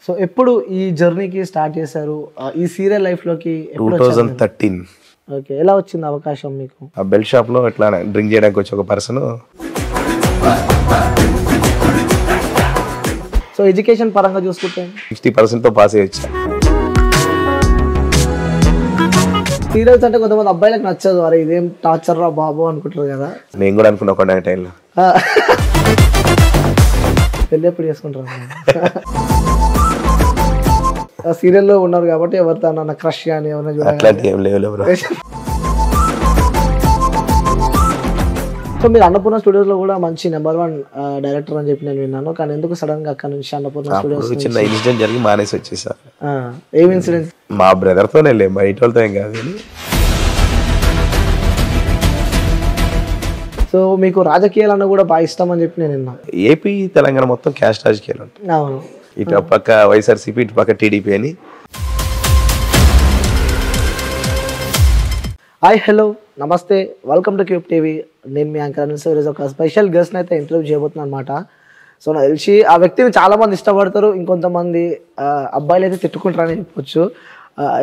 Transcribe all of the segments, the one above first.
So ఎప్పుడు ఈ జర్నీకి start చేశారు? ఈ సీరియల్ లైఫ్లోకి 2013. ఓకే, ఎలా వచ్చింది అవకాశం మీకు? ఆ బెల్ షాప్లో ఇట్లా డ్రింక్ చేయడానికి వచ్చి ఒక పర్సన్. సో ఎడ్యుకేషన్ పరంగా చూసుకుంటే 60%తో పాస్ అయ్యొచ్చా. సీరియల్స్ అంటే కొంతమంది అబ్బాయిలకు నచ్చదు, అరే ఇదేం టార్చర్ రా బాబు అనుకుంటారు కదా. నేను కూడా అనుకున్నా ఒక టైంలో. పెళ్ళి ఎప్పుడు చేసుకుంటారు? సీరియల్లో ఉన్నారు కాబట్టి ఎవరితో నా క్రష్ కానీ ఏమన్నా అట్లాంటి ఏం లేవు. సో మీరు అన్నపూర్ణ స్టూడియోస్లో కూడా మంచి నెంబర్ 1 డైరెక్టర్ అని చెప్పి నేను విన్నాను, కానీ ఎందుకు సడన్ గా అక్కడ నుంచి అన్నపూర్ణ స్టూడియోస్? చిన్న ఇన్సిడెంట్ జరిగి మానేసి వచ్చేసా. ఏం ఇన్సిడెంట్? మా బ్రదర్తోనే లే, బయట వాళ్ళతో ఏం కాదు. సో మీకు రాజకీయాలన్నా కూడా బాగా ఇష్టం అని చెప్పి నేను విన్నా. ఏపీ తెలంగాణ మొత్తం క్యాస్ట్ రాజకీయాలు ఉంటాయి. అవును, ఇటు పక్క వైఎస్ఆర్సీపీ, ఇటు పక్క టీడీపీ అని. హాయ్, హలో, నమస్తే, వెల్కమ్ టు క్యూబ్ టీవీ. నేను మీ యాంకర్ అనిల్. ఈరోజు ఒక స్పెషల్ గెస్ట్ని అయితే ఇంటర్వ్యూ చేయబోతున్నాను అనమాట. సో నాకు తెలిసి ఆ వ్యక్తిని చాలామంది ఇష్టపడతారు, ఇంకొంతమంది అబ్బాయిలు అయితే తిట్టుకుంటారని చెప్పొచ్చు.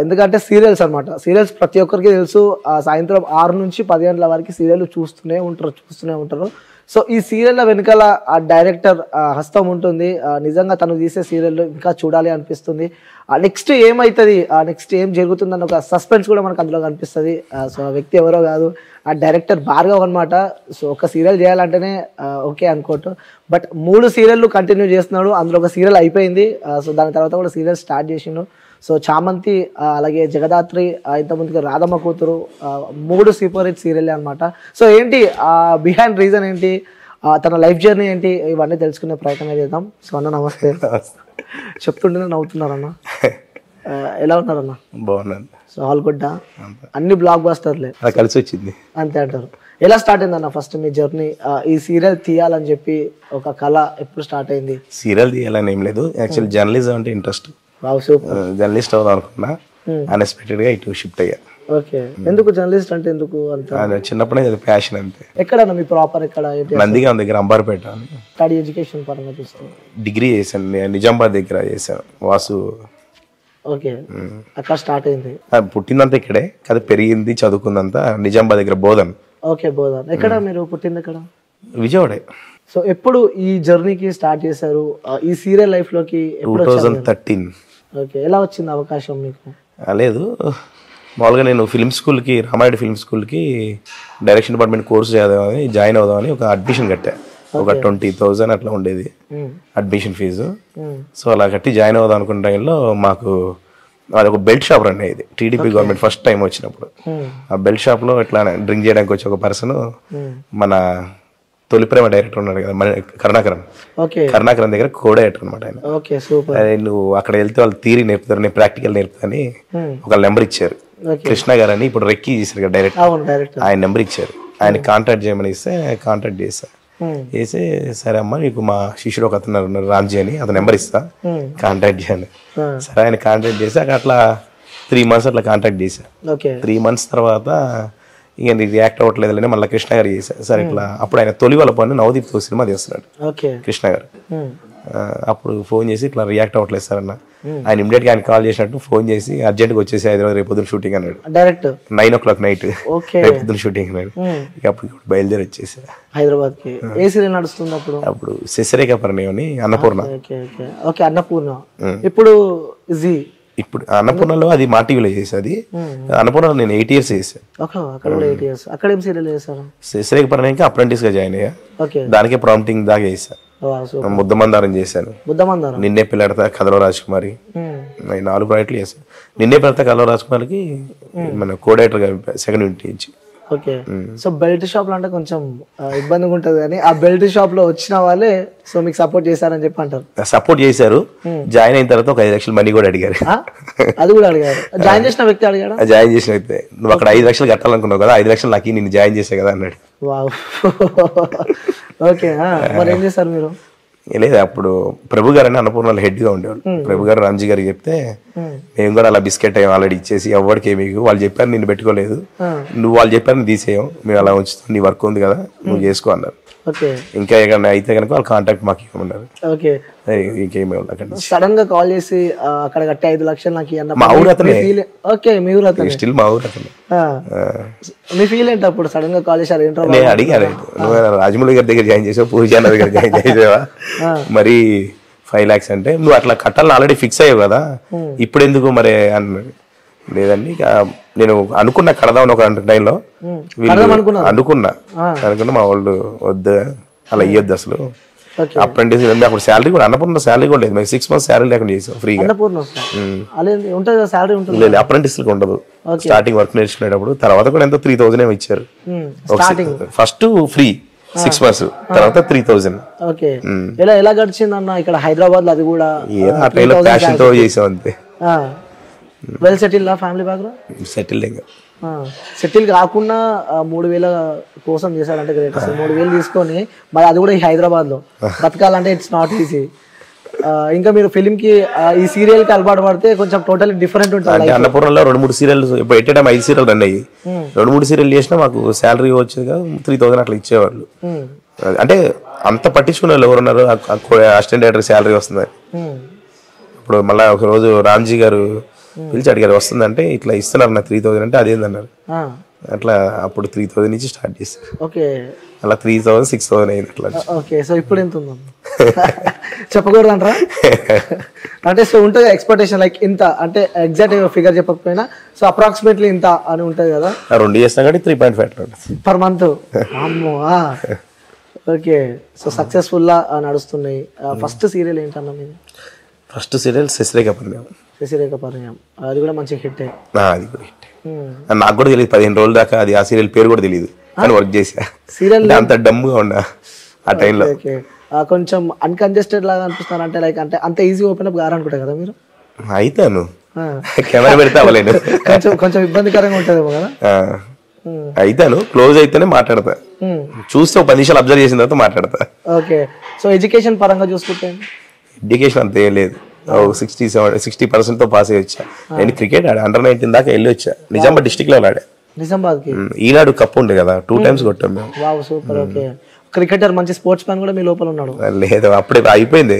ఎందుకంటే సీరియల్స్ అనమాట. సీరియల్స్ ప్రతి ఒక్కరికి తెలుసు. సాయంత్రం 6 నుంచి 10 గంటల వరకు సీరియల్ చూస్తూనే ఉంటారు. సో ఈ సీరియల్ వెనకాల ఆ డైరెక్టర్ హస్తం ఉంటుంది. నిజంగా తను తీసే సీరియల్ ఇంకా చూడాలి అనిపిస్తుంది. నెక్స్ట్ ఏమవుతుంది, నెక్స్ట్ ఏం జరుగుతుందని ఒక సస్పెన్స్ కూడా మనకు అందులో కనిపిస్తుంది. సో ఆ వ్యక్తి ఎవరో కాదు, ఆ డైరెక్టర్ భార్గవ్ అనమాట. సో ఒక సీరియల్ చేయాలంటేనే ఓకే అనుకోవటం, బట్ 3 సీరియళ్ళు కంటిన్యూ చేస్తున్నాడు. అందులో ఒక సీరియల్ అయిపోయింది. సో దాని తర్వాత కూడా సీరియల్ స్టార్ట్ చేసిండు. సో చామంతి, అలాగే జగదాత్రి, ఇంతకుముందుగా రాధమ్మ కూతురు, 3 సూపర్ హిట్ సీరియల్ అనమాట. సో ఏంటి బిహైండ్ రీజన్ ఏంటి, తన లైఫ్ జర్నీ ఏంటి, ఇవన్నీ తెలుసుకునే ప్రయత్నం చేద్దాం. సో అన్న నమస్తే. చెప్తుంటేనే నవ్వుతున్నారన్న. ఎలా ఉన్నారన్న? బాగున్నాను. So all good. అన్ని బ్లాక్ బస్టర్లే కలిసి వచ్చింది అంతే అంటారు. ఎలా స్టార్ట్ అయింది అన్న ఫస్ట్ మీ జర్నీ? ఈ సీరియల్ తీయాలని చెప్పి ఒక కళ ఎప్పుడు స్టార్ట్ అయింది? సీరియల్ తీయాలని ఏం లేదు, యాక్చువల్ జర్నలిజం అంటే ఇంట్రెస్ట్. జర్నలిస్ట్ అవుదాం అనుకున్నా, అన్ఎక్స్పెక్టెడ్ గా ఇటు షిఫ్ట్ అయ్యా. ఓకే, ఎందుకు జర్నలిస్ట్ అంటే ఎందుకు అంత? చిన్నప్పుడే అది ప్యాషన్ అంతే. ఎక్కడ మీ ప్రాపర్ ఎక్కడ? నందిగాం దగ్గర అంబార్పేట. స్టడీ ఎడ్యుకేషన్ పరంగా చూస్తాను. డిగ్రీ చేశాను, నిజామాబాద్ దగ్గర చేశాను, వాసు. ఓకే, అక్కడ స్టార్ట్ అయింది. పుట్టిందంతా ఇక్కడే కదా, పెరిగింది చదువుకుందంతా నిజామాబాద్ దగ్గర బోధన్. ఓకే, బోధన్. ఎక్కడ మీరు పుట్టింది? ఎక్కడ? విజయవాడే. సో ఎప్పుడు ఈ జర్నీకి స్టార్ట్ చేశారు, ఈ సీరియల్ లైఫ్ లోకి? 2013. ఓకే, ఎలా వచ్చింది అవకాశం మీకు? లేదు, మామూలుగా నేను ఫిల్మ్ స్కూల్కి, రామారెడ్డి ఫిల్మ్ స్కూల్కి డైరెక్షన్ డిపార్ట్మెంట్ కోర్సు చదవాలని జాయిన్ అవుదామని ఒక అడ్మిషన్ కట్టా. ఒక 20,000 అట్లా ఉండేది అడ్మిషన్ ఫీజు. సో అలా కట్టి జాయిన్ అవుదాం అనుకున్న టైంలో మాకు అది ఒక బెల్ట్ షాప్ రన్ అయ్యేది, టీడీపీ గవర్నమెంట్ ఫస్ట్ టైం వచ్చినప్పుడు. ఆ బెల్ట్ షాప్లో ఇట్లా డ్రింక్ చేయడానికి వచ్చి ఒక పర్సన్, మన తొలి ప్రేమ డైరెక్టర్ ఉన్నాడు కదా, మన కరుణాకరన్ దగ్గర కో డైరెక్టర్ అనమాట ఆయన. అదే నువ్వు అక్కడ వెళ్తే వాళ్ళు థియరీ నేర్పుతారు, నేను ప్రాక్టికల్ నేర్పుతాని ఒక నెంబర్ ఇచ్చారు. కృష్ణ గారు అని ఇప్పుడు రెక్కి చేశారు కదా డైరెక్టర్, ఆయన నెంబర్ ఇచ్చారు. ఆయన కాంటాక్ట్ చేయమని ఇస్తే కాంటాక్ట్ చేశారు. చేసి సరే అమ్మా మీకు మా శిష్యుడు ఒక అతను ఉన్నారు రామ్జీ అని, అతను నెంబర్ ఇస్తా, కాంటాక్ట్ చేయండి. సరే ఆయన కాంటాక్ట్ చేసి అట్లా 3 months అట్లా కాంటాక్ట్ చేశాను. 3 months తర్వాత ఇక రియాక్ట్ అవ్వట్లేదు, మళ్ళీ కృష్ణ గారు చేశారు. సరే ఇట్లా అప్పుడు ఆయన తొలి వాళ్ళ పని నవదీప్ సినిమా చేస్తున్నాడు కృష్ణ గారు. అప్పుడు ఫోన్ చేసి ఇట్లా రియాక్ట్ అవ్వట్లేదు సార్ అన్న. ఆయన ఇమీడియట్ గా ఆయన కాల్ చేసినట్టు ఫోన్ చేసి అర్జెంట్ గా వచ్చేసి హైదరాబాద్ రేపు పొద్దున షూటింగ్ అన్నాడు. డైరెక్ట్ 9 o'clock నైట్ రేపు పొద్దున షూటింగ్ అన్నాడు. ఇక అప్పుడు బయలుదేరి వచ్చేసి హైదరాబాద్ కి. ఏ సీరియల్ నడుస్తుంది అప్పుడు? అప్పుడు శశిరేఖ పరిణయం అని అన్నపూర్ణ. అన్నపూర్ణ. ఇప్పుడు ఇప్పుడు అన్నపూర్ణలో అది మా టీవీలో చేసేది. అన్నపూర్ణలో నేను 8 years చేశాను. శశిరేఖ పరిణయంకి అప్రెంటిస్ గా జాయిన్ అయ్యా. దానికే ప్రాంప్టింగ్ దాకా చేశాను. ముద్దమందారం చేశాను, నిన్నే పిల్లడతా కథలో రాజకుమారి, 4 ప్రాజెక్టులు చేశాను. నిన్నే పిల్లడతా కథలో రాజకుమారికి మన కోడైటర్ సెకండ్ యూనిట్ ఇచ్చి. ఓకే, సో బెల్ట్ షాప్ లో అంటే కొంచెం ఇబ్బందిగా ఉంటది, కానీ ఆ బెల్ట్ షాప్ లో వచ్చిన వాళ్ళే సో మీకు సపోర్ట్ చేశారని చెప్పి అంటారు. సపోర్ట్ చేశారు. జాయిన్ అయిన తర్వాత ఒక 5 లక్షలు మనీ కూడా అడిగారు. అది కూడా అడిగారు? జాయిన్ చేసిన వ్యక్తి అడిగాడు? జాయిన్ చేసిన వ్యక్తి, నువ్వు అక్కడ 5 లక్షలు కట్టాలనుకున్నావు కదా, 5 లక్షలు నాకు నిన్ను జాయిన్ చేసా కదా అన్నాడు. వావ్. ఓకే, మరి ఏం చేశారు మీరు? లేదు అప్పుడు ప్రభు గారు అని అన్నపూర్ణలో హెడ్ గా ఉండేవాళ్ళు. ప్రభు గారు రామ్జీ గారికి చెప్తే మేము కూడా అలా బిస్కెట్ ఆల్రెడీ ఇచ్చేసి ఎవరికి ఏమి వాళ్ళు చెప్పారు నిన్ను పెట్టుకోలేదు, నువ్వు వాళ్ళు చెప్పారు నీ తీసేయం, మేము అలా ఉంచుతాం, నీ వర్క్ ఉంది కదా నువ్వు చేసుకో అన్నారు. ఇంకా ఏమైనా అయితే కనుక వాళ్ళు కాంటాక్ట్ మాకు ఇవ్వమన్నారు. ఇంకేమి సడన్ గా కాల్ చేసి అక్కడ కట్టే 5 లక్షలు నాకు మా ఊరు అతనే. మీ ఊరు అతనే స్టిల్ మా ఊరు అతనే. మీ ఫీల్ ఏంటి అప్పుడు సడన్ గా కాల్ చేశారు? ఏంటో నేను అడిగాను, నువ్వు రాజమౌళి గారి దగ్గర జాయిన్ చేసావు, పూజాన దగ్గర జాయిన్ చేసావా, మరి 5 lakhs అంటే నువ్వు అట్లా కట్టాలని ఆల్రెడీ ఫిక్స్ అయ్యావు కదా ఇప్పుడు ఎందుకు మరి అన్నాడు. లేదండి ఇక నేను అనుకున్నా కడదామని ఒక టైంలో అనుకున్నా మా వాళ్ళు వద్దు అలా ఇవ్వద్దు అసలు. అప్రెంటిస్ అప్పుడు శాలరీ కూడా అన్నపూర్ణ శాలరీ కూడా లేదు, మేము 6 months శాలరీ లేకుండా చేసాం ఫ్రీగా. లేదు అప్రెంటిస్ ఉండదు, స్టార్టింగ్ వర్క్ నేర్చుకునేటప్పుడు. తర్వాత కూడా ఎంతో 3,000 ఏమో ఇచ్చారు ఫస్ట్ ఫ్రీ 6 months, తర్వాత 3,000. ఎలా గడిచింది అన్న ఇక్కడ హైదరాబాద్ లో? అది కూడా ఆ టైంలో ప్యాషన్ తో చేసాం అంతే. Well settle family background? Settle కాకుండా 3,000 కోసం చేశాడంటే గ్రేట్. 3,000 తీసుకొని మరి అది కూడా హైదరాబాద్ లో బతకాలంటే ఇట్స్ నాట్ ఈజీ. ఇంకా మీరు ఫిలిం కి ఈ సీరియల్ కి అలవాటు పడితే కొంచెం టోటల్ డిఫరెంట్ ఉంటుంది. అన్నపూర్ణలో 2-3 serials at time 5 serial run అయ్యి 2-3 సీరియల్ చేసినా మాకు శాలరీ వచ్చేది కదా 3,000 అట్లా ఇచ్చేవాళ్ళు. అంటే అంత పట్టించుకునే వాళ్ళు ఎవరున్నారు, అసిస్టెంట్ డైరెక్టర్ శాలరీ వస్తుంది. ఇప్పుడు మళ్ళీ ఒక రోజు రామ్జీ గారు పిలిచి అడిగారు వస్తుందంటే ఇట్లా ఇస్తున్నారు నా 3,000 అంటే అదేందన్నారు. అట్లా అప్పుడు 3,000 నుంచి స్టార్ట్ చేశారు. అలా 3,000 6,000 అయింది అట్లా. సో ఇప్పుడు ఎంత ఉందో చెప్పకూడదు అంటారా? అంటే సో ఉంటుంది ఎక్స్పెక్టేషన్ లైక్ ఇంత, అంటే ఎగ్జాక్ట్ ఫిగర్ చెప్పకపోయినా సో అప్రాక్సిమేట్లీ ఇంత అని ఉంటుంది కదా. 2 చేస్తాం కాబట్టి 3.5 పర్ మంత్. అమ్మో. ఓకే, సో సక్సెస్ఫుల్ గా నడుస్తున్నాయి. ఫస్ట్ సీరియల్ ఏంటన్నా మీది? ఫస్ట్ సీరియల్ శశిరేఖ పరిణయం. శశిరేఖ పరిణయం అది కూడా మంచి హిట్. అది కూడా హిట్. నాకు కూడా తెలియదు 15 రోజుల దాకా అది ఆ సీరియల్ పేరు కూడా తెలియదు కానీ వర్క్ చేసా. సీరియల్ అంత డమ్గా ఉన్నా ఆ టైంలో. కొంచెం అన్కంజెస్టెడ్ లాగా అనిపిస్తున్నారు అంటే లైక్ అంటే అంత ఈజీ ఓపెన్ అప్ కారనుకుంటా కదా మీరు? అయితాను, కెమెరా పెడితే అవ్వలేను, కొంచెం ఇబ్బందికరంగా ఉంటుంది కదా. అయితాను, క్లోజ్ అయితేనే మాట్లాడతా, చూస్తే ఒక 10 నిమిషాలు అబ్జర్వ్ చేసిన తర్వాత మాట్లాడతా. ఓకే, సో ఎడ్యుకేషన్ పరంగా చూసుకుంటే? ఎడ్యుకేషన్ అంత ఏం లేదు, 60% తో పాస్ అయ్యి వచ్చా. నేను క్రికెట్ ఆడా Under-19 దాకా వెళ్ళి వచ్చా. నిజామాబాద్ డిస్ట్రిక్ట్ లో ఆడా. నిజామాబాద్ కి ఈనాడు కప్ ఉండే కదా 2 times కొట్టాం మేము. Wow super. ఓకే, క్రికెటర్ మంచి స్పోర్ట్స్ మ్యాన్ కూడా మీ లోపల ఉన్నాడు? లేదు, అప్పుడే అయిపోయింది,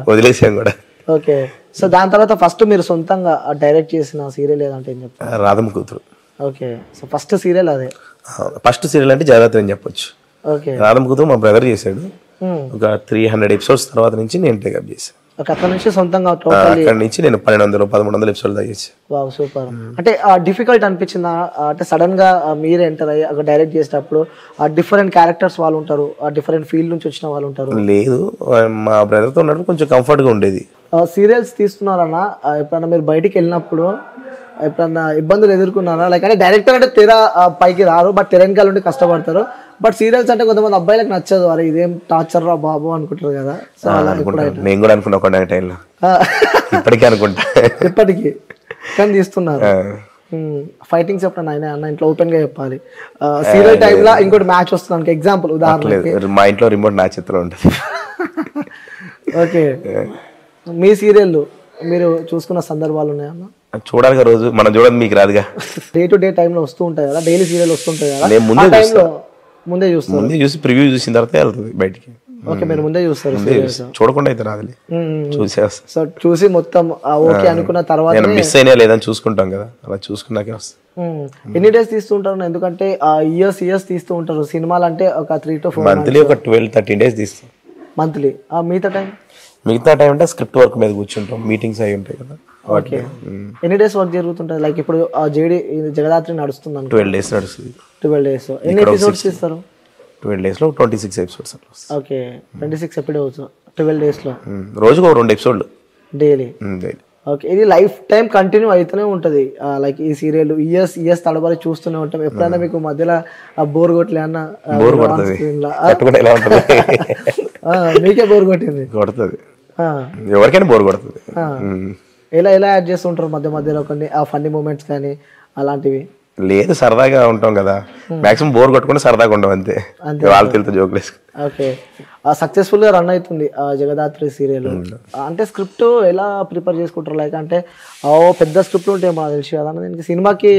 వదిలేసాం కూడా. ఓకే, సో దాని తర్వాత ఫస్ట్ మీరు సొంతంగా డైరెక్ట్ చేసిన సీరియల్ ఏదంటే ఏం చెప్తారు? రాధమ్మ కూతురు. ఓకే, సో ఫస్ట్ సీరియల్ అదే? ఫస్ట్ సీరియల్ అంటే జగదాత్రి అని చెప్పొచ్చు. ఓకే, రాధమ్మ కూతురు మా బ్రదర్ చేశాడు. ఒక 300 episodes తర్వాత నుంచి నేను టేకప్ చేశాను. అక్కడ నుంచి సొంతంగా అక్కడ నుంచి నేను 1200-1300 episodes దాకా చేశాను. Wow super. అంటే డిఫికల్ట్ అనిపించిందా? అంటే సడన్ గా మీరే ఎంటర్ అయ్యి అక్కడ డైరెక్ట్ చేసేటప్పుడు డిఫరెంట్ క్యారెక్టర్స్ వాళ్ళు ఉంటారు, డిఫరెంట్ ఫీల్డ్ నుంచి వచ్చిన వాళ్ళు ఉంటారు. లేదు, మా బ్రదర్ తో ఉన్నప్పుడు కొంచెం కంఫర్ట్ గా ఉండేది. సీరియల్స్ తీస్తున్నారన్నా ఎప్పుడన్నా మీరు బయటికి వెళ్ళినప్పుడు ఎప్పుడన్నా ఇబ్బందులు ఎదుర్కొన్నారా? లైక్ అంటే డైరెక్టర్ అంటే తెర పైకి రారు, బట్ తెర వెనకాల ఉండి కష్టపడతారు. బట్ సీరియల్స్ అంటే కొంతమంది అబ్బాయిలకు నచ్చదు, అరే ఇదేం టార్చర్ రా బాబు అనుకుంటారు కదా. సో నేను కూడా అనుకున్నా ఒక టైంలో, ఇప్పటికీ అనుకుంటా, ఇప్పటికీ కానీ తీస్తున్నారు. ఫైటింగ్స్ ఎప్పుడన్నా ఆయన అన్న ఇంట్లో ఓపెన్ గా చెప్పాలి. సీరియల్ టైమ్ లో ఇంకోటి మ్యాచ్ వస్తుంది ఎగ్జాంపుల్ ఉదాహరణకి మా ఇంట్లో రిమోట్ నా చిత్రం ఉంటుంది. ఓకే, మీ సీరియల్ మీరు చూసుకున్న సందర్భాలు ఉన్నాయన్న? చూడాలిగా, రోజు మనం చూడదు, మీకు రాదుగా. డే టు డే టైమ్ లో వస్తూ ఉంటాయి కదా, డైలీ సీరియల్ వస్తుంటాయి కదా, ముందే చూసి ప్రివ్యూ చూసిన తర్వాత వెళ్తుంది బయటికి. ఓకే, మీరు ముందే చూస్తారు, చూడకుండా అయితే రాదులే, సో చూసి మొత్తం ఓకే అనుకున్న తర్వాత మిస్ అయినా లేదని చూసుకుంటాం కదా, అలా చూసుకున్నాకే వస్తుంది. ఎన్ని డేస్ తీస్తూ ఉంటారు? ఎందుకంటే ఇయర్స్ తీస్తూ ఉంటారు సినిమాలు అంటే ఒక 3 to 4 మంత్లీ, ఒక 12-13 days తీస్తాం మంత్లీ. మిగతా టైం అంటే స్క్రిప్ట్ వర్క్ మీద కూర్చుంటాం, మీటింగ్స్ అవి ఉంటాయి కదా. ఓకే, ఎన్ని డేస్ వర్క్ జరుగుతుంటుంది? లైక్ ఇప్పుడు జగదాత్రి నడుస్తుంది, 12 days నడుస్తుంది. 12 days ఎన్ని ఎపిసోడ్స్ తీస్తారు? 12 days లో 26 episodes. ఓకే, 26 ఎపిసోడ్స్ 12 days లో, రోజుకు 2 episodes డైలీ. ఓకే, ఇది లైఫ్ టైం కంటిన్యూ అవుతూనే ఉంటది. లైక్ ఈ సీరియల్ ఇయర్స్ తడబడి చూస్తూనే ఉంటాం. ఎప్పుడైనా మీకు మధ్యలో బోర్ కొట్టలే అన్న? మీకే బోర్ కొట్టింది? కొడుతుంది, ఎవరికైనా బోర్ కొడుతుంది. ఎలా యాడ్ చేస్తుంటారు మధ్యలో కొన్ని ఫన్నీ మూమెంట్స్ కానీ అలాంటివి? లేదు, సరదాగా ఉంటాం కదా, మాక్సిమం బోర్ కొట్టుకుంటే సరదాగా ఉండవు అంతే, వాళ్ళు తెలుసు జోకులు వేసుకుంటాం. ఓకే. సక్సెస్ఫుల్ గా రన్ అవుతుంది జగదాత్రి సీరియల్. అంటే స్క్రిప్ట్ ఎలా ప్రిపేర్ చేసుకుంటారు? లైక్ అంటే పెద్ద స్క్రిప్ట్ ఉంటే మాకు తెలిసి కదా దీనికి సినిమాకి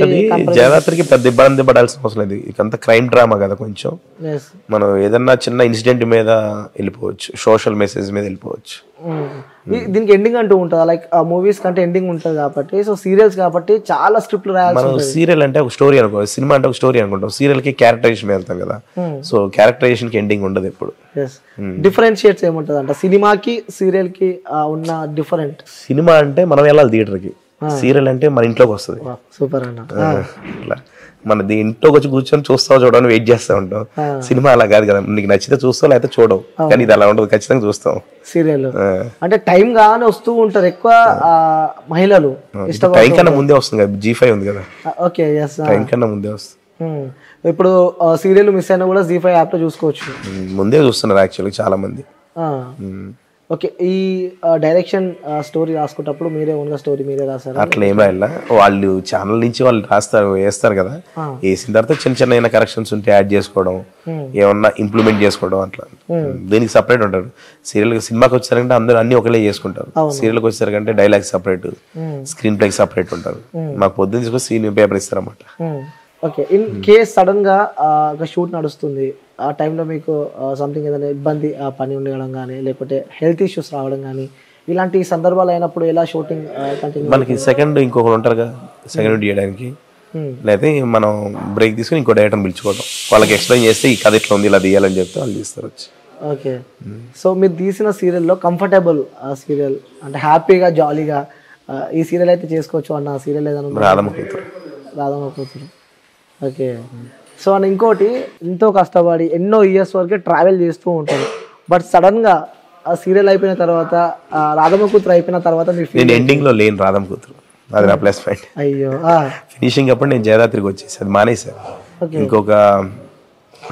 జగదాత్రికి పెద్ద ఇబ్బంది పడాల్సిన అవసరం లేదు. ఇకంతా క్రైమ్ డ్రామా కదా, కొంచెం మనం ఏదన్నా చిన్న ఇన్సిడెంట్ మీద వెళ్ళిపోవచ్చు, సోషల్ మెసేజ్ మీద వెళ్ళిపోవచ్చు. దీనికి ఎండింగ్ అంటూ ఉంటుందా? లైక్ మూవీస్ కంటే ఎండింగ్ ఉంటుంది కాబట్టి, సో సీరియల్స్ కాబట్టి చాలా స్క్రిప్ట్లు రాయాల్సి మనం సీరియల్ అంటే ఒక స్టోరీ అనుకో, సినిమా అంటే ఒక స్టోరీ అనుకుంటాం, సీరియల్ కి క్యారెక్టరైజేషన్ వెళ్తాం కదా, సో క్యారెక్టరైజేషన్ కి ఎండింగ్ ఉండదు ఎప్పుడు. డిఫరెన్షియేట్స్ ఏముంటుంది అంటే సినిమాకి సీరియల్ కి ఉన్న డిఫరెంట్? సినిమా అంటే మనం వెళ్ళాలి థియేటర్ కి, సీరియల్ అంటే మన ఇంట్లోకి వస్తుంది. సూపర్ అన్న. అట్లా మన ఇంట్లోకి వచ్చి కూర్చొని చూస్తావు చూడని వెయిట్ చేస్తూ ఉంటాం. సినిమా అలా కాదు కదా, నీకు నచ్చితే చూస్తావు లేకపోతే చూడవు, కానీ ఇది అలా ఉండదు, ఖచ్చితంగా చూస్తాం. సీరియల్ అంటే టైం గానే వస్తూ ఉంటారు ఎక్కువ మహిళలు, టైం కన్నా ముందే వస్తుంది కదా, G5 ఉంది కదా. ఓకే, టైం కన్నా ముందే వస్తుంది. ఇప్పుడు సీరియల్ మిస్ అయినా కూడా Zee5 యాప్ లో చూసుకోవచ్చు. ముందే చూస్తున్నారు యాక్చువల్లీ చాలా మంది. ఓకే. ఈ డైరెక్షన్ స్టోరీ రాసుకున్నప్పుడు మీరే ఓన్గా స్టోరీ మీరే రాసారు? అట్లా ఏం రాయాల, వాళ్ళు ఛానల్ నుంచి వాళ్ళు రాస్తారు, వేస్తారు కదా, వేసిన తర్వాత చిన్న చిన్న కరెక్షన్స్ ఉంటే యాడ్ చేసుకోవడం, ఏమన్నా ఇంప్లిమెంట్ చేసుకోవడం, అట్లా దీనికి సపరేట్ ఉంటారు. సినిమాకి వచ్చారంటే అందరూ అన్ని ఒకలే చేసుకుంటారు, సీరియల్కి వచ్చారంటే డైలాగ్ సపరేట్, స్క్రీన్ ప్లేకి సపరేట్ ఉంటారు. మాకు పొద్దున్న తీసుకొని సీన్ పేపర్ ఇస్తారన్నమాట. ఓకే. ఇన్ కేస్ సడన్ గా ఒక షూట్ నడుస్తుంది, ఆ టైంలో మీకు సంథింగ్ ఏదైనా ఇబ్బంది, పని ఉండడం కానీ లేకపోతే హెల్త్ ఇష్యూస్ రావడం కానీ ఇలాంటి సందర్భాలు అయినప్పుడు ఎలా షూటింగ్ కంటిన్యూ? మనకి సెకండ్ ఇంకొకరు ఉంటారు కదా సెకండ్ చేయడానికి, లేకపోతే మనం బ్రేక్ తీసుకుని ఇంకో డైరెక్టర్ పిలుచుకోవడం, వాళ్ళకి ఎక్స్ప్లెయిన్ చేస్తే ఈ కథ ఇట్లా ఉంది ఇలా తీయాలని చెప్తే వాళ్ళు తీస్తారు వచ్చి. ఓకే. సో మీరు తీసిన సీరియల్లో కంఫర్టబుల్ సీరియల్ అంటే హ్యాపీగా జాలీగా ఈ సీరియల్ అయితే చేసుకోవచ్చు అన్న సీరియల్ ఏదైనా? రాధమ్మ కూతురు. రాధమ్మ కూతురు. ఓకే. సో అని ఇంకోటి, ఎంతో కష్టపడి ఎన్నో ఇయర్స్ వరకు ట్రావెల్ చేస్తూ ఉంటారు, బట్ సడన్గా ఆ సీరియల్ అయిపోయిన తర్వాత రాధమ్మ కూతురు అయిపోయిన తర్వాత నేను ఎండింగ్ లో లేను రాధమ్మ కూతురు, అది నా ప్లస్ పాయింట్. అయ్యో. ఫినిషింగ్ అప్పుడు నేను జయదాత్రికి వచ్చేసి అది మానేశాను. ఇంకొక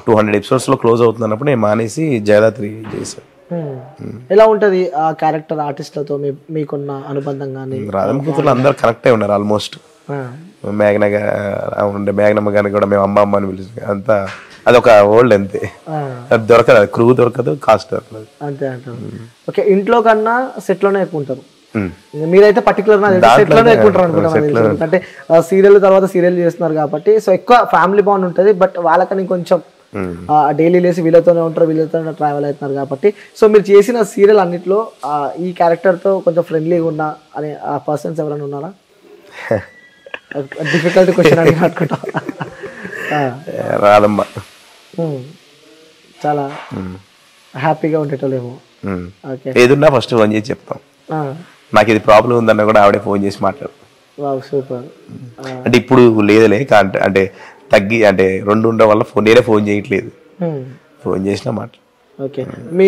200 ఎపిసోడ్స్ లో క్లోజ్ అవుతున్నప్పుడు నేను మానేసి జయదాత్రి చేశాను. ఎలా ఉంటది ఆ క్యారెక్టర్ ఆర్టిస్ట్లతో మీకున్న అనుబంధం? కానీ రాధమ్మ కూతురు అందరు కనెక్ట్ అయి ఉన్నారు ఆల్మోస్ట్. మేఘనమ్మ గారిని కూడా మేము అమ్మ అని పిలిచి అంతా అదొక ఓల్డ్ అంతే, అది దొరకదు, క్రూ దొరకదు, కాస్ట్ దొరకదు అంతే అంటారు. ఓకే. ఇంట్లో కన్నా సెట్ లోనే ఎక్కువ ఉంటారు మీరైతే, పర్టికులర్ సెట్ లోనే ఎక్కువ ఉంటారు అనుకుంటాను. అంటే సీరియల్ తర్వాత సీరియల్ చేస్తున్నారు కాబట్టి సో ఎక్కువ ఫ్యామిలీ బాండ్ ఉంటుంది, బట్ వాళ్ళకని కొంచెం డైలీ లేసి వీళ్ళతోనే ఉంటారు, వీళ్ళతోనే ట్రావెల్ అవుతున్నారు కాబట్టి. సో మీరు చేసిన సీరియల్ అన్నిట్లో ఈ క్యారెక్టర్ తో కొంచెం ఫ్రెండ్లీగా ఉన్నా అనే ఆ పర్సన్స్ ఎవరైనా ఉన్నారా? డిఫికల్ట్ క్వశ్చన్ అడిగి అనుకుంటా. రాదమ్మ చాలా హ్యాపీగా ఉండేటోళ్ళేమో. ఏదున్నా ఫస్ట్ ఫోన్ చేసి చెప్తాం, నాకు ఇది ప్రాబ్లం ఉందన్న కూడా ఆవిడే ఫోన్ చేసి మాట్లాడతాం. సూపర్. అంటే ఇప్పుడు లేదులే, అంటే తగ్గి అంటే 2 ఉండడం వల్ల నేనే ఫోన్ చేయట్లేదు, ఫోన్ చేసినా మాట్లాడు. ఓకే. మీ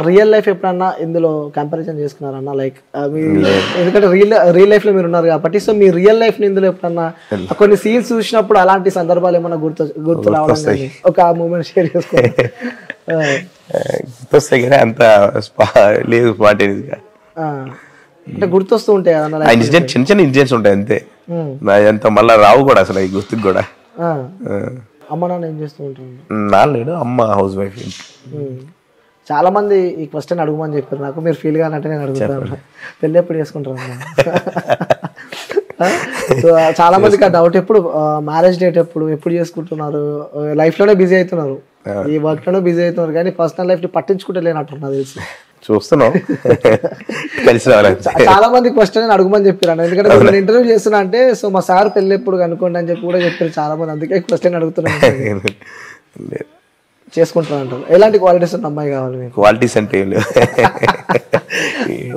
రియల్ లైఫ్ ఎప్పుడన్నా ఇందులో కంపారిజన్ చేసుకున్నారన్నా? లైక్ ఎందుకంటే రియల్ లైఫ్ లో మీరు ఉన్నారు కాబట్టి, సో మీ రియల్ లైఫ్ ని ఇందులో ఎప్పుడన్నా కొన్ని సీన్స్ చూసినప్పుడు అలాంటి సందర్భాలు ఏమన్నా గుర్తు రావడం కానీ ఒక మూమెంట్ షేర్ చేసుకోండి. గుర్తొస్తాయి కానీ అంత లేదు, స్పాంటేనియస్గా అంటే గుర్తొస్తూ ఉంటాయి కదా ఇన్సిడెంట్, చిన్న చిన్న ఇన్సిడెంట్స్ ఉంటాయి అంతే, అంత మళ్ళీ రావు కూడా అసలు ఈ గుర్తుకు కూడా. అమ్మ నాన్న ఏం చేస్తూ ఉంటారు? నాలేడు, అమ్మ హౌస్ వైఫ్. చాలా మంది ఈ క్వశ్చన్ అడుగుమని చెప్పారు నాకు, మీరు ఫీల్ కానంటే నేను అడుగుతాను, పెళ్ళి ఎప్పుడు చేసుకుంటారు? సో చాలా మందికి ఆ డౌట్, ఎప్పుడు మ్యారేజ్ డేట్ ఎప్పుడు చేసుకుంటున్నారు? లైఫ్ లోనే బిజీ అవుతున్నారు, ఈ వర్క్ లోనే బిజీ అవుతున్నారు, కానీ పర్సనల్ లైఫ్ ని పట్టించుకుంటే లేనట్టున్నారు తెలిసి. చూస్తున్నాం, కలిసి చాలా మంది క్వశ్చన్ అడుగుమని చెప్పారు, ఎందుకంటే నేను ఇంటర్వ్యూ చేస్తున్నా అంటే సో మా సార్ పెళ్ళి ఎప్పుడు కనుక్కోండి అని చెప్పి కూడా చెప్పారు చాలా మంది, అందుకే క్వశ్చన్ అడుగుతున్నాను. చేసుకుంటారు అంటారు. ఎలాంటి క్వాలిటీస్ ఉన్న అమ్మాయి కావాలి మీకు? క్వాలిటీస్ అంటే ఏం లేవు,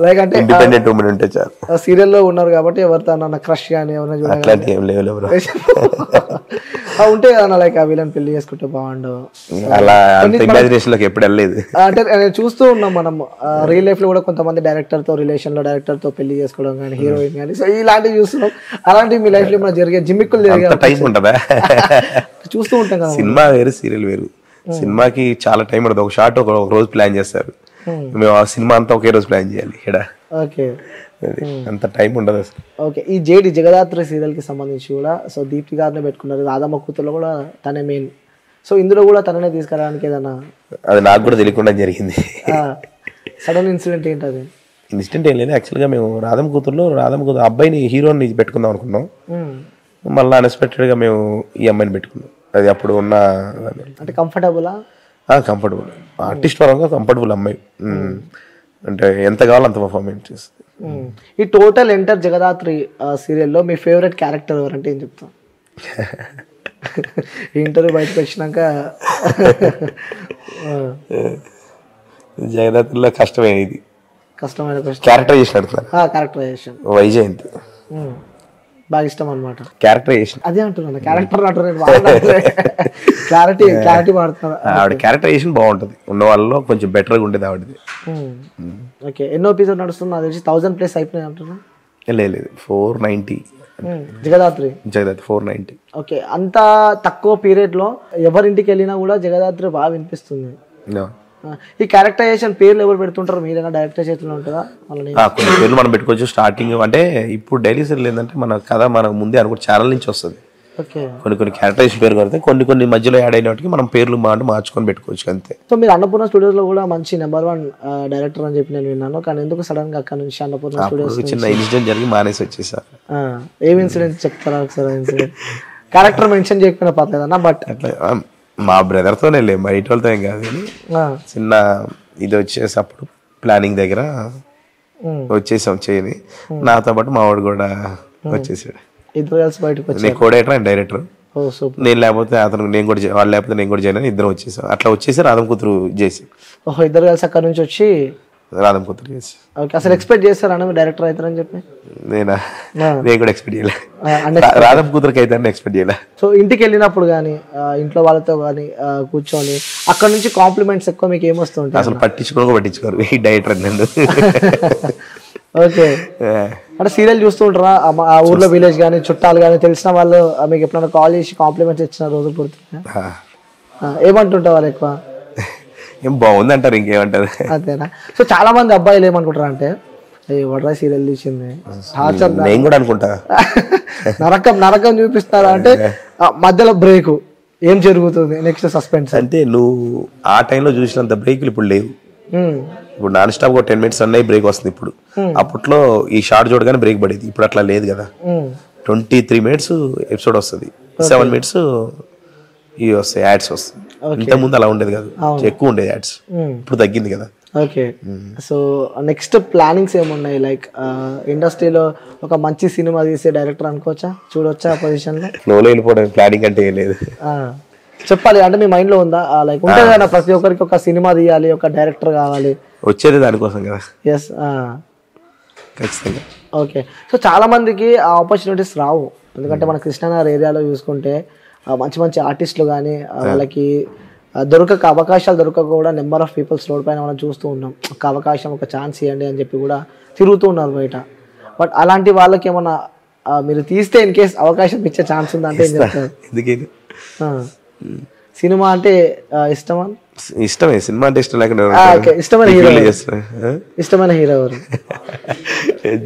లైక్ అంటే ఇండిపెండెంట్ ఉమెన్ ఉంటే చాలు. సీరియల్లో ఉన్నారు కాబట్టి ఎవరితో అన్న క్రష్ కానీ ఎవరైనా అట్లాంటి ఏం లేవు ఉంటే కదా, లైక్ ఆ వీళ్ళని పెళ్లి చేసుకుంటే బాగుండు అలా ఇమాజినేషన్ లోకి ఎప్పుడు వెళ్ళలేదు. అంటే చూస్తూ ఉన్నాం మనం రియల్ లైఫ్ లో కూడా కొంతమంది డైరెక్టర్ తో రిలేషన్ లో డైరెక్టర్ తో పెళ్లి చేసుకోవడం కానీ, హీరోయిన్ కానీ, సో ఇలాంటివి చూస్తున్నాం. అలాంటివి మీ లైఫ్ లో ఏమైనా జరిగే జిమ్మిక్కులు జరిగే టైం ఉంటుందా? చూస్తూ ఉంటాం కదా. సినిమా వేరు, సీరియల్ వేరు. సినిమాకి చాలా టైం ఉంటుంది, ఒక షార్ట్ ఒక రోజు ప్లాన్ చేస్తారు, మేము ఆ సినిమా అంతా ఒకే రోజు ప్లాన్ చేయాలి ఇక్కడ. ఓకే. అంత టైం ఉండదు అసలు. ఓకే. ఈ జగదాత్రి సీరియల్ కి సంబంధించి కూడా సో దీప్తి గారిని పెట్టుకున్నారు, రాధమ్మ కూతురులో కూడా తనే మెయిన్. సో ఇందులో కూడా తననే తీసుకురావడానికి ఏదైనా అది నాకు కూడా తెలియకుండా జరిగింది. సడన్ ఇన్సిడెంట్ ఏంటి అది? ఇన్సిడెంట్ ఏం లేదు, యాక్చువల్గా మేము రాధమ్మ కూతురు అబ్బాయిని హీరోని పెట్టుకుందాం అనుకున్నాం. మళ్ళీ అన్ఎక్స్పెక్టెడ్గా మేము ఈ అమ్మాయిని పెట్టుకున్నాం. అది అప్పుడు ఉన్న అంటే కంఫర్టబుల్ ఆర్టిస్ట్ పరంగా కంఫర్టబుల్ అమ్మాయి. అంటే ఎంత కావాలో అంత పర్ఫార్మెన్స్ చేస్తుంది. ఈ టోటల్ ఎంటర్ జగదాత్రి సీరియల్లో మీ ఫేవరెట్ క్యారెక్టర్ ఎవరంటే ఏం చెప్తాం? ఇంటర్వ్యూ బయటకు వచ్చినాక జగదాత్రిలో కష్టమైన ఇది కష్టమైన క్యారెక్టరైజేషన్ అడుగుతాను. క్యారెక్టరైజేషన్ వైజయంతి బాగా ఇష్టం అనమాట. క్యారెక్టరైజేషన్ అదే అంటున్నాను, క్యారెక్టర్ క్లారిటీ వాడుతున్నాను. ఆవిడ క్యారెక్టరైజేషన్ బాగుంటుంది, ఉన్న వాళ్ళలో కొంచెం బెటర్గా ఉండేది ఆవిడది. ఓకే, ఎన్నో ఎపిసోడ్ నడుస్తుంది? నాకు తెలిసి 1000+ అయిపోయినాయి అంటున్నా. లేదు 490 జగదాత్రి 490. ఓకే, అంత తక్కువ పీరియడ్లో ఎవరింటికి వెళ్ళినా కూడా జగదాత్రి బాగా వినిపిస్తుంది. ఈ క్యారెక్టరైజేషన్ పేర్లు ఎవరు పెడుతుంటారు? మీరైనా డైరెక్టర్ చేతిలో ఉంటుందా? కొన్ని పేర్లు మనం పెట్టుకోవచ్చు. స్టార్టింగ్ అంటే ఇప్పుడు డైలీ సీరియల్ ఏంటంటే మన కథ మనకు ముందే అనుకో ఛానల్ నుంచి వస్తుంది. కొన్ని క్యారెక్టరైజేషన్ పేరు కడితే కొన్ని మధ్యలో యాడ్ అయిన వాటికి మనం పేర్లు మార్చుకొని పెట్టుకోవచ్చు అంతే. సో మీరు అన్నపూర్ణ స్టూడియోస్ లో కూడా మంచి నెంబర్ 1 డైరెక్టర్ అని చెప్పి నేను విన్నాను, కానీ ఎందుకు సడన్ గా అక్కడ నుంచి అన్నపూర్ణ స్టూడియోస్ చిన్న ఇన్సిడెంట్ జరిగి మానేసి వచ్చేసా. ఏం ఇన్సిడెంట్ చెప్తారా ఒకసారి? ఇన్సిడెంట్ క్యారెక్టర్ మెన్షన్ చేయకపోయినా పర్లేదన్నా, బట్ మా బ్రదర్తోనే లేదు, బయట వాళ్ళతో ఏం కాదు. చిన్న ఇది వచ్చేసి అప్పుడు ప్లానింగ్ దగ్గర వచ్చేసాం చేయని, నాతో పాటు మా వాడు కూడా వచ్చేసాడు. ఇద్దరు కలిసి బయటకు వచ్చి కోడైటర్ అండ్ డైరెక్టర్, నేను లేకపోతే అతను వాళ్ళు లేకపోతే నేను కూడా చేయను, ఇద్దరం వచ్చేసాం. అట్లా వచ్చేసి రాధమ్మ కూతురు చేసి. ఓహో, ఇద్దరు కలిసి అక్కడ నుంచి వచ్చి రాధమ్మ కూతురు చేసి. ఓకే, అసలు ఎక్స్పెక్ట్ చేస్తారా డైరెక్టర్ అవుతారని చెప్పి? నేను కూడా ఎక్స్పెక్ట్ చేయలే, రాధమ్మ కూతురికి అయితే ఎక్స్పెక్ట్ చేయలే. సో ఇంటికి వెళ్ళినప్పుడు కానీ ఇంట్లో వాళ్ళతో కానీ కూర్చొని అక్కడ నుంచి కాంప్లిమెంట్స్ ఎక్కువ మీకు ఏమొస్తుంటాయి? అసలు పట్టించుకోరు ఈ డైరెక్టర్ నేను. ఓకే, అంటే సీరియల్ చూస్తూ ఉంటారా? ఆ ఊర్లో విలేజ్ కానీ చుట్టాలు కానీ తెలిసిన వాళ్ళు మీకు ఎప్పుడైనా కాల్ చేసి కాంప్లిమెంట్స్ ఇచ్చిన రోజులు పుడుతున్నా? ఏమంటుంటారు వాళ్ళు ఎక్కువ? ఏం బాగుంది అంటారు, ఇంకేమంటారు? అంతేనా? సో చాలా మంది అబ్బాయిలు ఏమనుకుంటారు అంటే వడ్రా సీరియల్ తీసింది నేను కూడా అనుకుంటా, నరకం చూపిస్తారా అంటే మధ్యలో బ్రేక్ ఏం జరుగుతుంది నెక్స్ట్ సస్పెన్స్ అంటే నువ్వు ఆ టైంలో చూసినంత బ్రేక్లు ఇప్పుడు లేవు. ఇప్పుడు నాన్ స్టాప్ 10 minutes అన్నయ్య బ్రేక్ వస్తుంది ఇప్పుడు. అప్పట్లో ఈ షార్ట్ చూడగానే బ్రేక్ పడేది, ఇప్పుడు అట్లా లేదు కదా. 23 minutes ఎపిసోడ్ వస్తుంది, 7 minutes ఇవి వస్తాయి, యాడ్స్ వస్తాయి. ఇంతకుముందు అలా ఉండేది కాదు, ఎక్కువ ఉండేది యాడ్స్, ఇప్పుడు తగ్గింది కదా. ఓకే, సో నెక్స్ట్ ప్లానింగ్స్ ఏమున్నాయి? లైక్ ఇండస్ట్రీలో ఒక మంచి సినిమా తీసే డైరెక్టర్ అనుకోవచ్చా, చూడొచ్చా ఆ పొజిషన్లో? ఫ్లోలో వెళ్ళిపోవడం ప్లానింగ్ అంటే ఏం లేదు, చెప్పాలి అంటే మీ మైండ్ లో ఉందా? లైక్ ఉంటుంది కదా ప్రతి ఒక్కరికి ఒక సినిమా తీయాలి, ఒక డైరెక్టర్ కావాలి, వచ్చేది దానికోసం కదా. ఎస్, ఖచ్చితంగా. ఓకే, సో చాలా మందికి ఆ ఆపర్చునిటీస్ రావు, ఎందుకంటే మన కృష్ణానగర్ ఏరియాలో చూసుకుంటే మంచి మంచి ఆర్టిస్టులు కానీ వాళ్ళకి అవకాశాలు దొరకక కూడా నెంబర్ ఆఫ్ పీపుల్స్ రోడ్ పైన మనం చూస్తూ ఉన్నాం. ఒక అవకాశం, ఒక ఛాన్స్ ఇవ్వండి అని చెప్పి కూడా తిరుగుతూ ఉన్నారు బయట. బట్ అలాంటి వాళ్ళకి ఏమన్నా మీరు తీస్తే ఇన్ కేస్ అవకాశం ఇచ్చే ఛాన్స్ ఉందా అంటే ఏం చెప్తారు? సినిమా అంటే ఇష్టమే, సినిమా అంటే ఇష్టం లేకుండా ఇష్టమైన హీరో ఎవరు?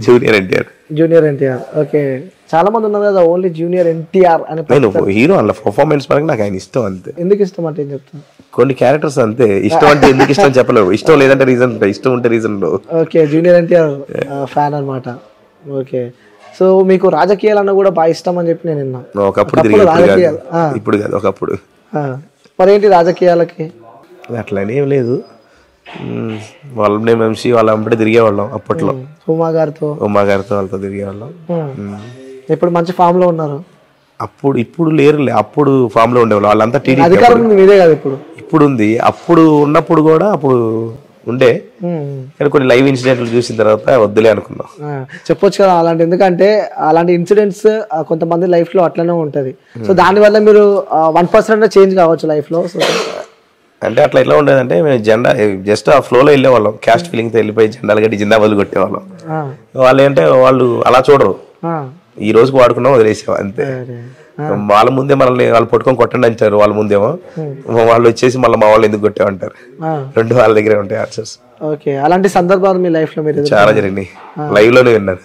జూనియర్ ఎన్టీఆర్. ఓకే, చాలా మంది ఉన్నారు కదా ఓన్లీ జూనియర్ ఎన్టీఆర్ అని. హీరో అలా పర్ఫార్మెన్స్ పరంగా నాకు ఆయన ఇష్టం అంతే. ఎందుకు ఇష్టం అంటే ఏం చెప్తాను? కొన్ని క్యారెక్టర్స్ అంతే, ఇష్టం అంటే ఎందుకు ఇష్టం చెప్పలేవు, ఇష్టం లేదంటే రీజన్, ఇష్టం ఉంటే reason. Okay, junior NTR fan అనమాట. ఓకే, సో మీకు రాజకీయాలన్నా కూడా బాగా ఇష్టం అని చెప్పి నేను విన్నా. ఒకప్పుడు ఇప్పుడు కాదు, ఒకప్పుడు. మరేంటి రాజకీయాలకి? అట్లనే ఏం లేదు, వాళ్ళ వంశీ వాళ్ళ వెంబడి తిరిగేవాళ్ళం అప్పట్లో. ఉమా గారితో వాళ్ళతో తిరిగేవాళ్ళం. ఇప్పుడు మంచి ఫామ్ లో ఉన్నారు. ఇప్పుడు లేరులే, అప్పుడు ఫామ్ లో ఉండేవాళ్ళు వాళ్ళంతా. టీడీపీ అధికారం మీదే కదా ఇప్పుడు ఉంది, అప్పుడు ఉన్నప్పుడు కూడా అప్పుడు ఉండే, కానీ కొన్ని లైవ్ ఇన్సిడెంట్లు చూసిన తర్వాత వద్దులే అనుకున్నాం. చెప్పొచ్చు కదా అలాంటి, ఎందుకంటే అలాంటి ఇన్సిడెంట్స్ కొంతమంది లైఫ్ లో అట్లనే ఉంటది. సో దానివల్ల మీరు 1% చేంజ్ కావచ్చు లైఫ్ లో. అంటే అట్లా ఎట్లా ఉండేదంటే మేము జెండా జస్ట్ ఆ ఫ్లోలో వెళ్ళేవాళ్ళం, క్యాస్ట్ ఫీలింగ్ తో వెళ్ళిపోయి జెండాలు కట్టి జిందాబాద్ కొట్టేవాళ్ళం. వాళ్ళు ఏంటంటే వాళ్ళు అలా చూడరు, ఈ రోజుకి వాడుకున్నాం వదిలేసాం అంతే. వాళ్ళ ముందే మనల్ని వాళ్ళు పట్టుకొని కొట్టండి అంటారు, వాళ్ళ ముందేమో వాళ్ళు వచ్చేసి మళ్ళీ మా వాళ్ళు ఎందుకు కొట్టామంటారు. రెండు వాళ్ళ దగ్గరే ఉంటాయి ఆన్సర్స్. ఓకే, అలాంటి సందర్భాలు మీ లైఫ్ లో మీరు చాలా జరిగినాయి, లైవ్ లోనే విన్నారు.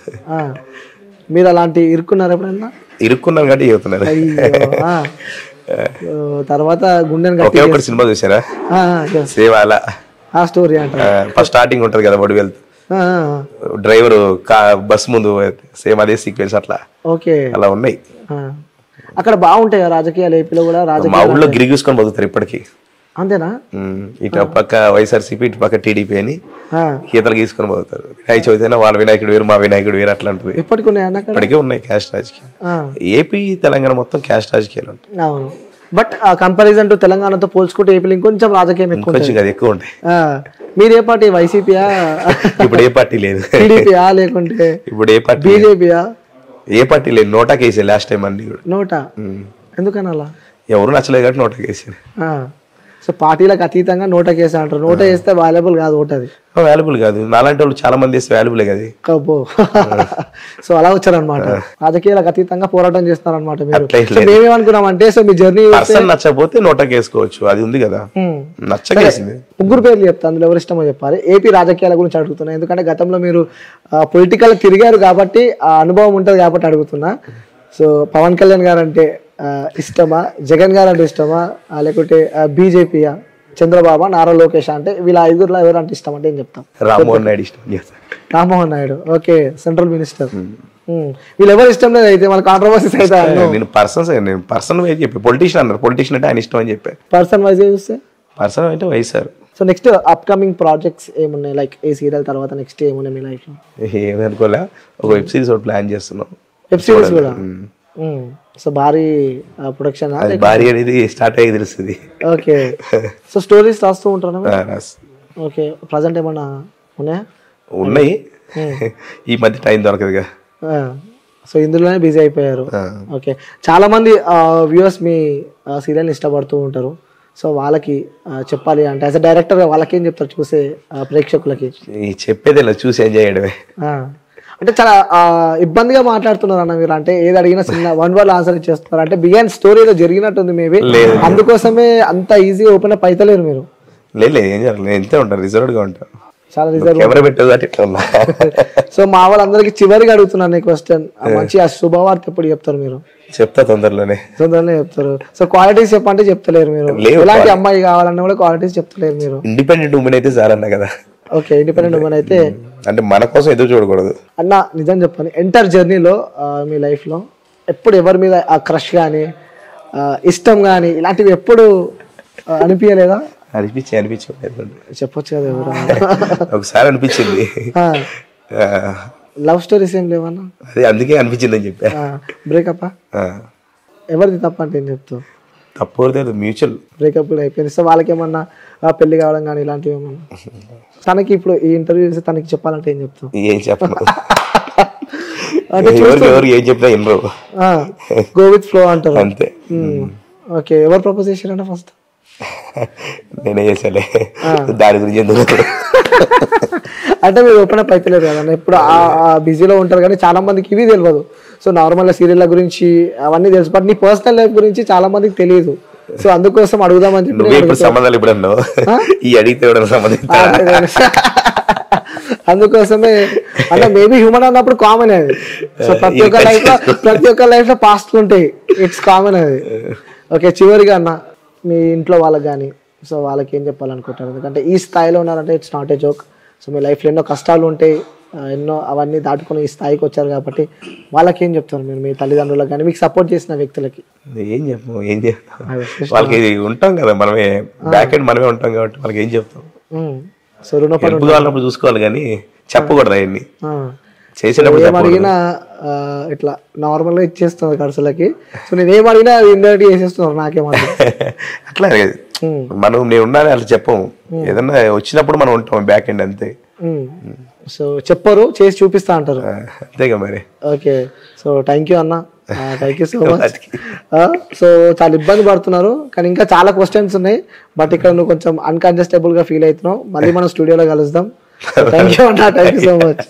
మీరు అలాంటి ఇరుక్కున్నారు ఎప్పుడన్నా? ఇరుక్కున్నాను కాబట్టి చెబుతున్నారు. తర్వాత గుండెని ఒకే ఒకటి సినిమా చూసారా సేమ్ అలా ఆ స్టోరీ అంట. ఫస్ట్ స్టార్టింగ్ ఉంటది కదా వడి వెళ్తూ డ్రైవర్ బస్ ముందు సేమ్ అదే సీక్వెన్స్ అట్లా ఓకే అలా ఉన్నాయి. అక్కడ బాగుంటాయి రాజకీయాలు ఏపీలో కూడా. మా ఊళ్ళో గిరి చూసుకొని బతుకుతారు ఇప్పటికి. అంతేనా? ఇటు పక్క వైఎస్ఆర్సీపీ ఇటు పక్క టీడీపీ అని గీతలు గీసుకొని పోతారు. వినాయక చవితి అయినా వాళ్ళ వినాయకుడు వేరు మా వినాయకుడు వేరు అట్లా ఉంటుంది. ఇప్పటికే ఉన్నాయి క్యాస్ట్ రాజకీయాలు. ఏపీ తెలంగాణ మొత్తం క్యాస్ట్ రాజకీయాలు ఉంటాయి. అవును, బట్ కంపారిజన్ టు తెలంగాణతో పోల్చుకుంటే ఏపీలో ఇంకొంచెం రాజకీయం ఎక్కువ ఉంటాయి. మీరు ఏ పార్టీ? వైసీపీయా? ఇప్పుడు ఏ పార్టీ లేదు. టీడీపీయా లేకుంటే ఇప్పుడు ఏ పార్టీ? బీజేపీయా? ఏ పార్టీ లేదు. నోటా కేసే లాస్ట్ టైం అన్ని కూడా. నోటా ఎందుకని అలా? ఎవరు నచ్చలేదు కాబట్టి నోటా కేసే. సో పార్టీలకు అతీతంగా నోటా కేసా అంటారు. నోటా వేస్తే వాల్యుబుల్ కాదు ఓటు. అది వాల్యుబుల్ కాదు. నాలాంటి వాళ్ళు చాలా మంది వేస్తే వాల్యుబుల్ కదా. కబ్బో. సో అలా వచ్చారనమాట. రాజకీయాలకు అతీతంగా పోరాటం చేస్తారనమాట మీరు. మేమేమనుకున్నామంటే సో మీ జర్నీ పర్సన్ నచ్చకపోతే నోటా కేసుకోవచ్చు, అది ఉంది కదా. నచ్చకేసింది. ముగ్గురు పేర్లు చెప్తా, అందులో ఎవరు ఇష్టమో చెప్పాలి. ఏపీ రాజకీయాల గురించి అడుగుతున్నా, ఎందుకంటే గతంలో మీరు పొలిటికల్ తిరిగారు కాబట్టి ఆ అనుభవం ఉంటుంది కాబట్టి అడుగుతున్నా. సో పవన్ కళ్యాణ్ గారు అంటే ఇష్టమా? జగన్ గారు అంటే ఇష్టమా? లేకుంటే బీజేపీయా? చంద్రబాబు, నారా లోకేష్? అంటే వీళ్ళ ఐదుగురులో ఎవరు అంటే ఇష్టం అంటే ఏం చెప్తాం? రామ్మోహన్ నాయుడు ఇష్టం. Rammohan Naidu, okay, central minister. వీళ్ళు ఎవరు ఇష్టం లేదు అయితే మన కాంట్రవర్సీస్ అయితే. నేను పర్సన్ వైజ్ చెప్పి పొలిటీషియన్ అన్నారు. పొలిటీషియన్ అంటే ఆయన ఇష్టం అని చెప్పి. పర్సన్ వైజ్ చూస్తే పర్సన్ అంటే YSR. So next upcoming projects ఏమున్నాయి? లైక్ ఏ సీరియల్ తర్వాత నెక్స్ట్ ఏమున్నాయి మీ లైఫ్ లో? ఏమనుకోలే, ఒక వెబ్ సిరీస్ ఒకటి ప్లాన్ చేస్తున్నాం. వెబ్ సిరీస్ కూడా? సో భారీ ప్రొడక్షన్? భారీ అనేది స్టార్ట్ అయ్యి తెలుస్తుంది. ఓకే. సో స్టోరీస్ రాస్తూ ఉంటాను. ఓకే, ప్రజెంట్ ఏమన్నా ఉన్నాయా? ఉన్నాయి, ఈ మధ్య టైం దొరకదుగా. సో ఇందులోనే బిజీ అయిపోయారు. ఓకే, చాలా మంది వ్యూవర్స్ మీ సీరియల్ని ఇష్టపడుతూ ఉంటారు. సో వాళ్ళకి చెప్పాలి అంటే యాజ్ అ డైరెక్టర్ వాళ్ళకి ఏం చెప్తారు చూసే ప్రేక్షకులకి? చెప్పేది ఇలా చూసి ఎంజాయ్ చేయడమే. అంటే చాలా ఇబ్బందిగా మాట్లాడుతున్నారు అన్న మీరు. అంటే ఏది అడిగినా చిన్న వన్ వర్డ్ ఆన్సర్ ఇచ్చేస్తున్నారు. అంటే బిగాన్ స్టోరీ ఏదో జరిగినట్టుంది మేబీ, అందుకోసమే అంత ఈజీగా ఓపెన్ అప్ అయితలేరు మీరు. లేదు, ఏం జరగలేదు, ఎంతే ఉంటారు, రిజర్వ్డ్ గా ఉంటారు. చాలా రిజర్వ్. కెమెరా పెట్టేది. సో మా వాళ్ళందరికీ చివరిగా అడుగుతున్నాను ఈ క్వశ్చన్, మంచి ఆ శుభవార్త ఎప్పుడు చెప్తారు మీరు? చెప్తా తొందరలోనే చెప్తారు. సో క్వాలిటీస్ చెప్పంటే చెప్తలేరు మీరు. ఎలాంటి అమ్మాయి కావాలన్నా కూడా క్వాలిటీస్ చెప్తలేరు మీరు. ఇండిపెండెంట్ ఉమెన్ అయితే చాలన్నా కదా. ఓకే, ఇండిపెండెంట్ ఉమెన్ అయితే అంటే మన కోసం ఎదురు చూడకూడదు అన్న. నిజం చెప్పండి, ఎంటర్ జర్నీలో మీ లైఫ్లో ఎప్పుడు ఎవరి మీద ఆ క్రష్ కానీ ఇష్టం కానీ ఇలాంటివి ఎప్పుడు అనిపించలేదా? అనిపించలేదు. చెప్పొచ్చు కదా ఎవరు? ఒకసారి అనిపించింది. లవ్ స్టోరీస్ ఏం లేవన్నా? అదే అందుకే అనిపించింది అని చెప్పా. బ్రేకప్ ఎవరిది తప్ప అంటే ఏం చెప్తావు? తప్పు మ్యూచువల్ బ్రేకప్ కూడా అయిపోయింది. సో వాళ్ళకి ఏమన్నా పెళ్లి కావడం కానీ ఇలాంటివి ఏమన్నా? తనకి ఇప్పుడు ఈ ఇంటర్వ్యూ చేసి తనకి చెప్పాలంటే ఏం చెప్తావు? ఏం చెప్పను, ఏం చెప్పినా వినరు. గో విత్ ఫ్లో అంటారు అంతే. ఓకే, ఎవరు ప్రపోజ్ చేశారంటే ఫస్ట్? నేనే చేసాలే, దాని గురించి ఎందుకు. అంటే మీరు ఓపెన్ అప్ అయితలేరు కదా, ఇప్పుడు బిజీలో ఉంటారు కానీ చాలా మందికి ఇవి తెలియదు. సో నార్మల్గా సీరియల్ గురించి అవన్నీ తెలుసు, బట్ నీ పర్సనల్ లైఫ్ గురించి చాలా మందికి తెలియదు. సో అందుకోసం అడుగుదామని చెప్పి సంబంధాలు ఇప్పుడు అందుకోసమే అంటే మేబీ హ్యూమన్ అన్నప్పుడు కామన్ అది. సో ప్రతి ఒక్క లైఫ్ లో పాస్ట్ ఉంటాయి, ఇట్స్ కామన్ అది. ఓకే, చివరిగా అన్న మీ ఇంట్లో వాళ్ళకి కానీ సో వాళ్ళకి ఏం చెప్పాలనుకుంటారు? ఎందుకంటే ఈ స్థాయిలో ఉన్నారంటే it's not a joke. So మీ లైఫ్లో ఎన్నో కష్టాలు ఉంటాయి, ఎన్నో అవన్నీ దాటుకొని ఈ స్థాయికి వచ్చారు కాబట్టి వాళ్ళకి ఏం చెప్తారు మీరు? మీ తల్లిదండ్రులకు కానీ మీకు సపోర్ట్ చేసిన వ్యక్తులకి ఏం చెప్తాం? వాళ్ళకి ఉంటాం కదా మనమే, బ్యాక్ ఎండ్ మనమే ఉంటాం కాబట్టి వాళ్ళకి ఏం చెప్తాం? సో రుణపడి వాళ్ళప్పుడు చూసుకోవాలి కానీ చెప్పకూడదు అవన్నీ. చేసేటప్పుడు ఏమడిగినా ఇట్లా నార్మల్ గా ఇచ్చేస్తున్నారు ఖర్చులకి. సో నేను ఏమడిగినా అది ఇండైరెక్ట్ చేసేస్తున్నారు నాకేమన్నా. అట్లా మనం నేను ఉన్నాను అట్లా చెప్పము, ఏదన్నా వచ్చినప్పుడు మనం ఉంటాం బ్యాక్ ఎండ్ అంతే. సో చెప్పరు, చేసి చూపిస్తా అంటారు అంతేగా మరి. ఓకే, సో థ్యాంక్ యూ అన్న, thank you so much. So చాలా ఇబ్బంది పడుతున్నారు కానీ ఇంకా చాలా క్వశ్చన్స్ ఉన్నాయి, బట్ ఇక్కడ నువ్వు కొంచెం అన్కంజెస్టబుల్ గా ఫీల్ అవుతున్నావు. మళ్ళీ మనం స్టూడియోలో కలుద్దాం. థ్యాంక్ యూ అన్న, థ్యాంక్ యూ సో మచ్.